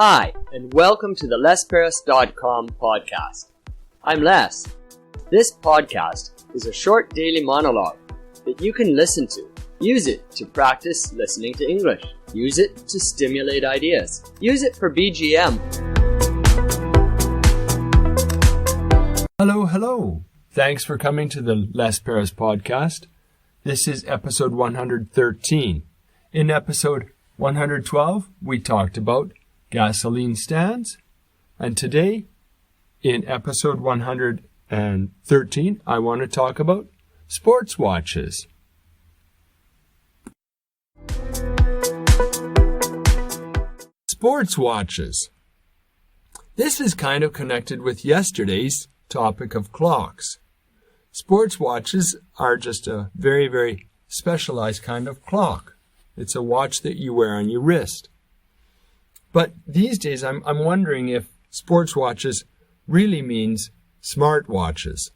Hi, and welcome to the LesParis.com podcast. I'm Les. This podcast is a short daily monologue that you can listen to. Use it to practice listening to English. Use it to stimulate ideas. Use it for BGM. Hello. Thanks for coming to the Les Paris podcast. This is episode 113. In episode 112, we talked about gasoline stands. And today, in episode 113, I want to talk about sports watches. Sports watches. This is kind of connected with yesterday's topic of clocks. Sports watches are just a very, very specialized kind of clock. It's a watch that you wear on your wrist. But these days, I'm wondering if sports watches really means smart watches.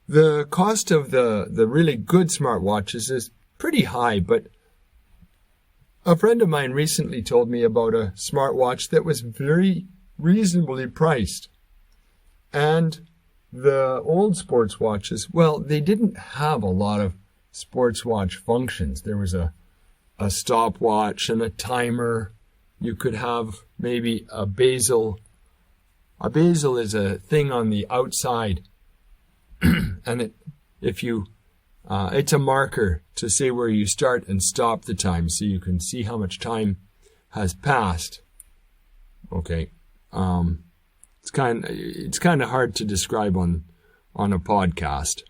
The cost of the really good smart watches is pretty high, but a friend of mine recently told me about a smartwatch that was very reasonably priced. And the old sports watches, well, they didn't have a lot of sports watch functions. There was a stopwatch and a timer. You could have maybe a basil. A basil is a thing on the outside, and it's a marker to say where you start and stop the time, so you can see how much time has passed. Okay, it's kind of hard to describe on a podcast,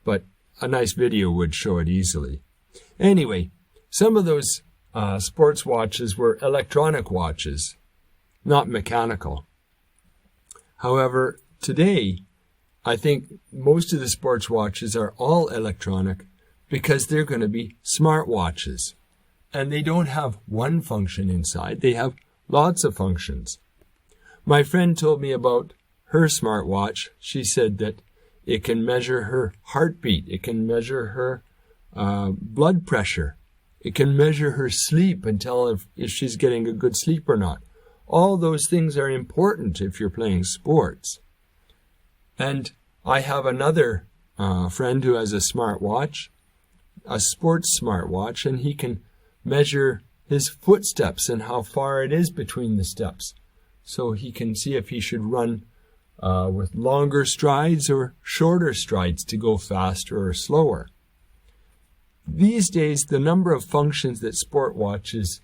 but a nice video would show it easily. Anyway, some of those sports watches were electronic watches, not mechanical. However, today, I think most of the sports watches are all electronic because they're going to be smart watches. And they don't have one function inside. They have lots of functions. My friend told me about her smartwatch. She said that it can measure her heartbeat. It can measure her blood pressure. It can measure her sleep and tell if she's getting a good sleep or not. All those things are important if you're playing sports. And I have another friend who has a smartwatch, a sports smartwatch, and he can measure his footsteps and how far it is between the steps. So he can see if he should run with longer strides or shorter strides to go faster or slower. These days, the number of functions that sport watches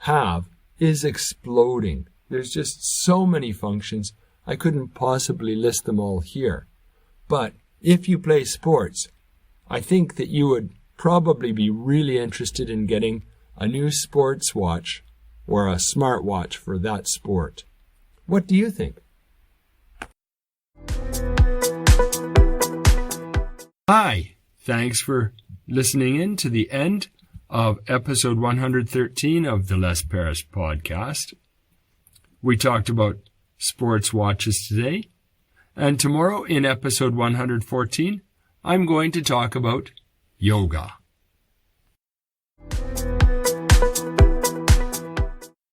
have is exploding. There's just so many functions, I couldn't possibly list them all here. But if you play sports, I think that you would probably be really interested in getting a new sports watch or a smart watch for that sport. What do you think? Hi, thanks for listening in to the end of episode 113 of the Les Paris podcast. We talked about sports watches today, and tomorrow in episode 114, I'm going to talk about yoga.